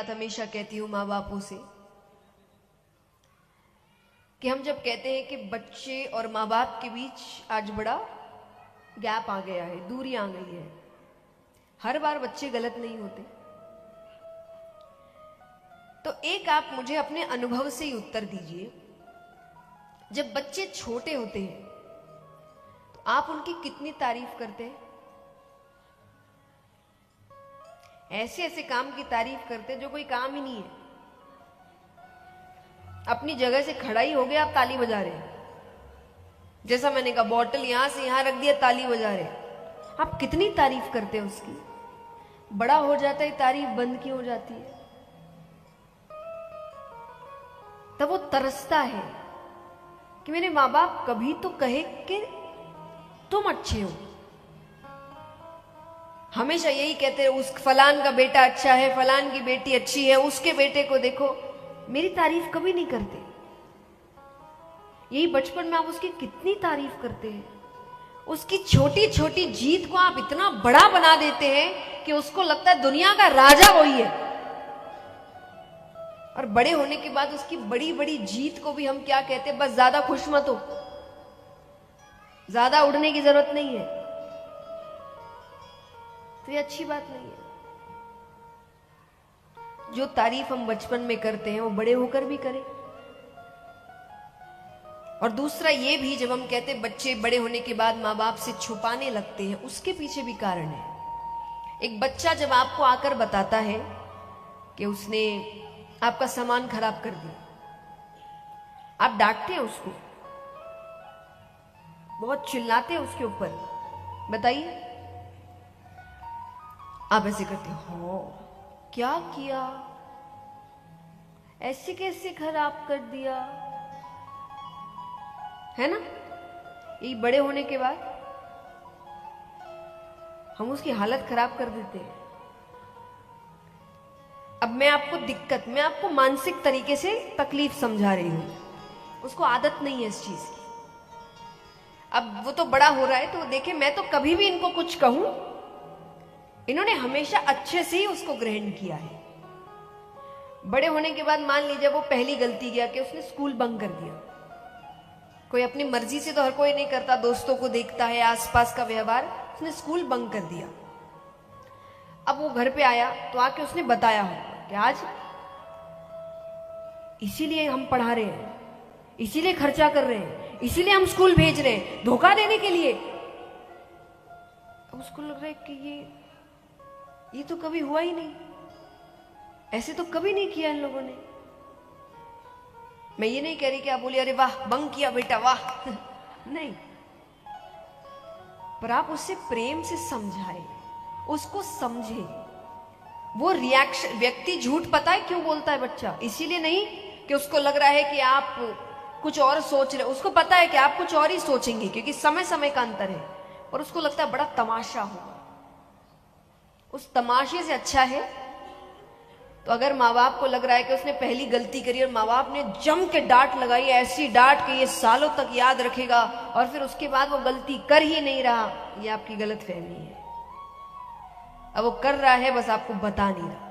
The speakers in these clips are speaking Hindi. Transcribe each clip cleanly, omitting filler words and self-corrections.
बात हमेशा कहती हूँ माँ बापों से कि हम जब कहते हैं कि बच्चे और माँ बाप के बीच आज बड़ा गैप आ गया है, दूरी आ गई है, हर बार बच्चे गलत नहीं होते। तो एक आप मुझे अपने अनुभव से ही उत्तर दीजिए, जब बच्चे छोटे होते हैं तो आप उनकी कितनी तारीफ करते हैं? ऐसे ऐसे काम की तारीफ करते हैं जो कोई काम ही नहीं है। अपनी जगह से खड़ा ही हो गया, आप ताली बजा रहे हैं। जैसा मैंने कहा, बॉटल यहां से यहां रख दिया, ताली बजा रहे हैं। आप कितनी तारीफ करते हैं उसकी? बड़ा हो जाता है, तारीफ बंद क्यों हो जाती है? तब वो तरसता है कि मेरे माँ बाप कभी तो कहे कि तुम अच्छे हो। हमेशा यही कहते हैं, उस फलान का बेटा अच्छा है, फलान की बेटी अच्छी है, उसके बेटे को देखो। मेरी तारीफ कभी नहीं करते। यही बचपन में आप उसकी कितनी तारीफ करते हैं। उसकी छोटी छोटी जीत को आप इतना बड़ा बना देते हैं कि उसको लगता है दुनिया का राजा वही है। और बड़े होने के बाद उसकी बड़ी बड़ी जीत को भी हम क्या कहते हैं? बस ज्यादा खुश मत हो, ज्यादा उड़ने की जरूरत नहीं है। तो ये अच्छी बात नहीं है। जो तारीफ हम बचपन में करते हैं वो बड़े होकर भी करें। और दूसरा ये भी, जब हम कहते हैं बच्चे बड़े होने के बाद माँ बाप से छुपाने लगते हैं, उसके पीछे भी कारण है। एक बच्चा जब आपको आकर बताता है कि उसने आपका सामान खराब कर दिया, आप डांटते हैं उसको, बहुत चिल्लाते हैं उसके ऊपर, बताइए आप ऐसे करते हो, क्या किया, ऐसे कैसे खराब कर दिया, है ना? ये बड़े होने के बाद हम उसकी हालत खराब कर देते हैं। अब मैं आपको मानसिक तरीके से तकलीफ समझा रही हूं, उसको आदत नहीं है इस चीज की। अब वो तो बड़ा हो रहा है, तो देखे, मैं तो कभी भी इनको कुछ कहूं, इन्होंने हमेशा अच्छे से ही उसको ग्रहण किया है। बड़े होने के बाद मान लीजिए वो पहली गलती किया कि उसने स्कूल बंक कर दिया। कोई अपनी मर्जी से तो हर कोई नहीं करता, दोस्तों को देखता है, आसपास का व्यवहार, उसने स्कूल बंक कर दिया। अब वो घर पे आया तो आके उसने बताया होगा कि आज इसीलिए हम पढ़ा रहे हैं, इसीलिए खर्चा कर रहे हैं, इसीलिए हम स्कूल भेज रहे हैं, धोखा देने के लिए। उसको लग रहा है कि ये तो कभी हुआ ही नहीं, ऐसे तो कभी नहीं किया इन लोगों ने। मैं ये नहीं कह रही कि आप बोलिए अरे वाह बंक किया बेटा वाह नहीं, पर आप उससे प्रेम से समझाए, उसको समझे। वो रिएक्शन, व्यक्ति झूठ पता है क्यों बोलता है बच्चा? इसीलिए नहीं कि उसको लग रहा है कि आप कुछ और सोच रहे, उसको पता है कि आप कुछ और ही सोचेंगे, क्योंकि समय समय का अंतर है। और उसको लगता है बड़ा तमाशा होगा, उस तमाशे से अच्छा है। तो अगर माँ बाप को लग रहा है कि उसने पहली गलती करी और माँ बाप ने जम के डांट लगाई, ऐसी डांट कि ये सालों तक याद रखेगा, और फिर उसके बाद वो गलती कर ही नहीं रहा, ये आपकी गलत फहमी है। अब वो कर रहा है, बस आपको बता नहीं रहा।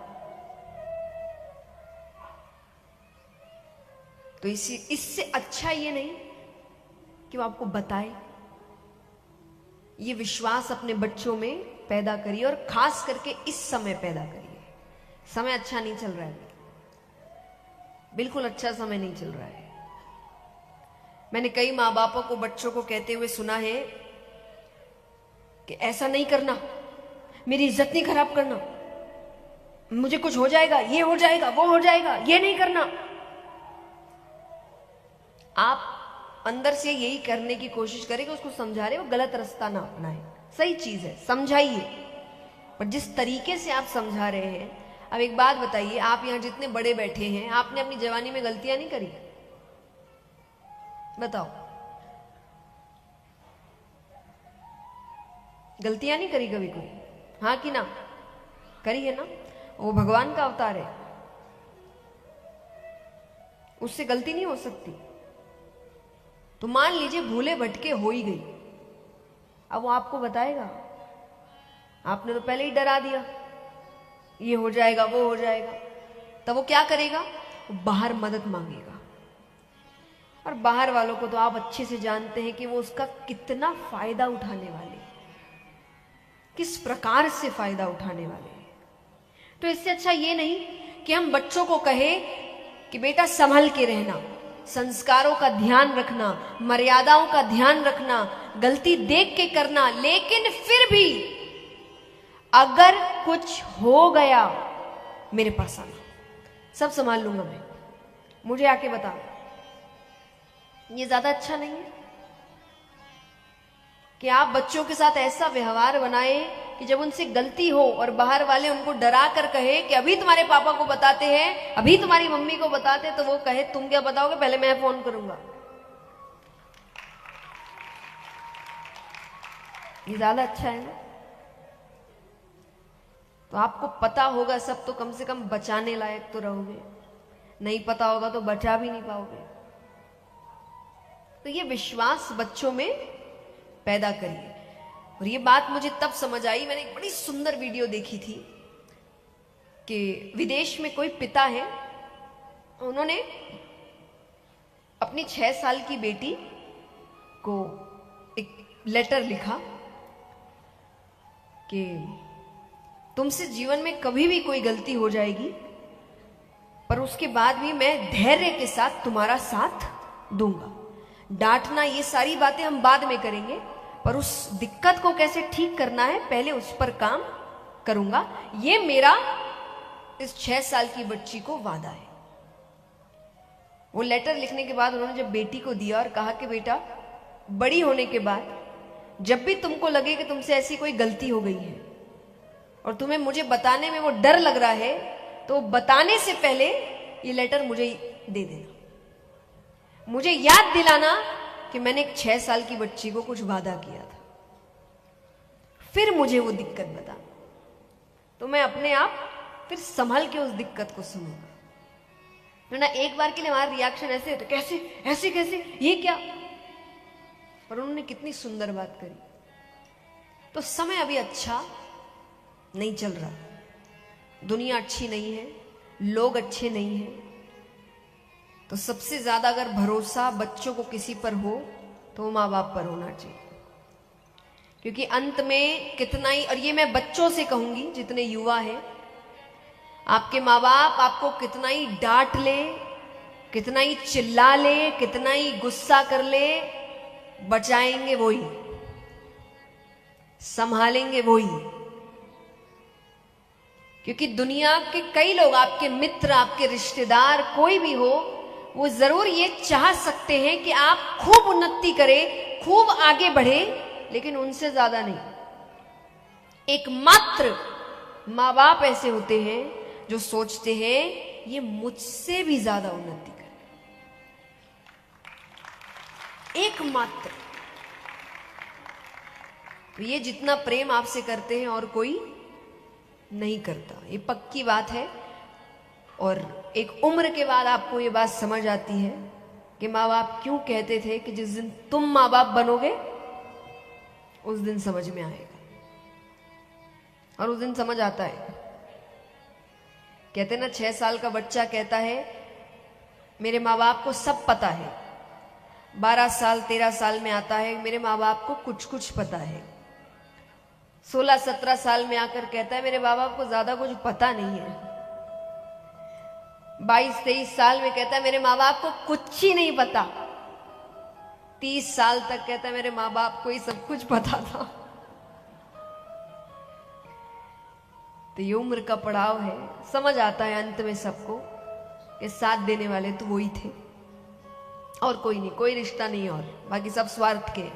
तो इससे अच्छा ये नहीं कि वो आपको बताए। ये विश्वास अपने बच्चों में पैदा करिए, और खास करके इस समय पैदा करिए। समय अच्छा नहीं चल रहा है, बिल्कुल अच्छा समय नहीं चल रहा है। मैंने कई माँ बापों को बच्चों को कहते हुए सुना है कि ऐसा नहीं करना, मेरी इज्जत नहीं खराब करना, मुझे कुछ हो जाएगा, ये हो जाएगा, वो हो जाएगा, ये नहीं करना। आप अंदर से यही करने की कोशिश करें कि उसको समझा रहे, वो गलत रास्ता ना अपनाए। सही चीज है, समझाइए, पर जिस तरीके से आप समझा रहे हैं। अब एक बात बताइए, आप यहां जितने बड़े बैठे हैं, आपने अपनी जवानी में गलतियां नहीं करी? बताओ, गलतियां नहीं करी कभी कोई? हाँ कि ना? करी है ना? वो भगवान का अवतार है, उससे गलती नहीं हो सकती। तो मान लीजिए भूले भटके हो ही गई, अब वो आपको बताएगा? आपने तो पहले ही डरा दिया, ये हो जाएगा, वो हो जाएगा। तब वो क्या करेगा? वो बाहर मदद मांगेगा। और बाहर वालों को तो आप अच्छे से जानते हैं कि वो उसका कितना फायदा उठाने वाले, किस प्रकार से फायदा उठाने वाले हैं। तो इससे अच्छा ये नहीं कि हम बच्चों को कहे कि बेटा संभल के रहना, संस्कारों का ध्यान रखना, मर्यादाओं का ध्यान रखना, गलती देख के करना, लेकिन फिर भी अगर कुछ हो गया मेरे पास आना, सब संभाल लूंगा मैं, मुझे आके बता। ये ज्यादा अच्छा नहीं है कि आप बच्चों के साथ ऐसा व्यवहार बनाएं कि जब उनसे गलती हो और बाहर वाले उनको डरा कर कहे कि अभी तुम्हारे पापा को बताते हैं, अभी तुम्हारी मम्मी को बताते, तो वो कहे तुम क्या बताओगे, पहले मैं फोन करूंगा। ये ज्यादा अच्छा है ना? तो आपको पता होगा सब, तो कम से कम बचाने लायक तो रहोगे, नहीं पता होगा तो बचा भी नहीं पाओगे। तो ये विश्वास बच्चों में पैदा करिए। और ये बात मुझे तब समझ आई, मैंने एक बड़ी सुंदर वीडियो देखी थी कि विदेश में कोई पिता है, उन्होंने अपनी 6 साल की बेटी को एक लेटर लिखा कि तुमसे जीवन में कभी भी कोई गलती हो जाएगी, पर उसके बाद भी मैं धैर्य के साथ तुम्हारा साथ दूंगा। डांटना ये सारी बातें हम बाद में करेंगे, पर उस दिक्कत को कैसे ठीक करना है पहले उस पर काम करूंगा। ये मेरा इस 6 साल की बच्ची को वादा है। वो लेटर लिखने के बाद उन्होंने जब बेटी को दिया और कहा कि बेटा, बड़ी होने के बाद जब भी तुमको लगे कि तुमसे ऐसी कोई गलती हो गई है और तुम्हें मुझे बताने में वो डर लग रहा है, तो बताने से पहले ये लेटर मुझे दे देना, मुझे याद दिलाना कि मैंने एक 6 साल की बच्ची को कुछ वादा किया था, फिर मुझे वो दिक्कत बता, तो मैं अपने आप फिर संभल के उस दिक्कत को सुनूंगा। वरना एक बार के लिए हमारा रिएक्शन ऐसे होता, कैसे ऐसे कैसे, ये क्या? पर उन्होंने कितनी सुंदर बात करी। तो समय अभी अच्छा नहीं चल रहा, दुनिया अच्छी नहीं है, लोग अच्छे नहीं हैं, तो सबसे ज्यादा अगर भरोसा बच्चों को किसी पर हो तो वो माँ बाप पर होना चाहिए। क्योंकि अंत में कितना ही, और ये मैं बच्चों से कहूंगी जितने युवा हैं, आपके माँ बाप आपको कितना ही डांट ले, कितना ही चिल्ला ले, कितना ही गुस्सा कर ले, बचाएंगे वही, संभालेंगे वही। क्योंकि दुनिया के कई लोग, आपके मित्र, आपके रिश्तेदार, कोई भी हो, वो जरूर ये चाह सकते हैं कि आप खूब उन्नति करें, खूब आगे बढ़े, लेकिन उनसे ज्यादा नहीं। एकमात्र माँ बाप ऐसे होते हैं जो सोचते हैं ये मुझसे भी ज्यादा उन्नति करे, एकमात्र। तो ये जितना प्रेम आपसे करते हैं और कोई नहीं करता, ये पक्की बात है। और एक उम्र के बाद आपको ये बात समझ आती है कि माँ बाप क्यों कहते थे कि जिस दिन तुम माँ बाप बनोगे उस दिन समझ में आएगा, और उस दिन समझ आता है। कहते ना, 6 साल का बच्चा कहता है मेरे माँ बाप को सब पता है, 12 साल 13 साल में आता है मेरे माँ बाप को कुछ कुछ पता है, 16-17 साल में आकर कहता है मेरे माँ बाप को ज्यादा कुछ पता नहीं है, 22-23 साल में कहता है मेरे माँ बाप को कुछ ही नहीं पता, 30 साल तक कहता है मेरे माँ बाप को ही सब कुछ पता था। तो ये उम्र का पड़ाव है, समझ आता है अंत में सबको कि साथ देने वाले तो वही थे और कोई नहीं, कोई रिश्ता नहीं, और बाकी सब स्वार्थ के।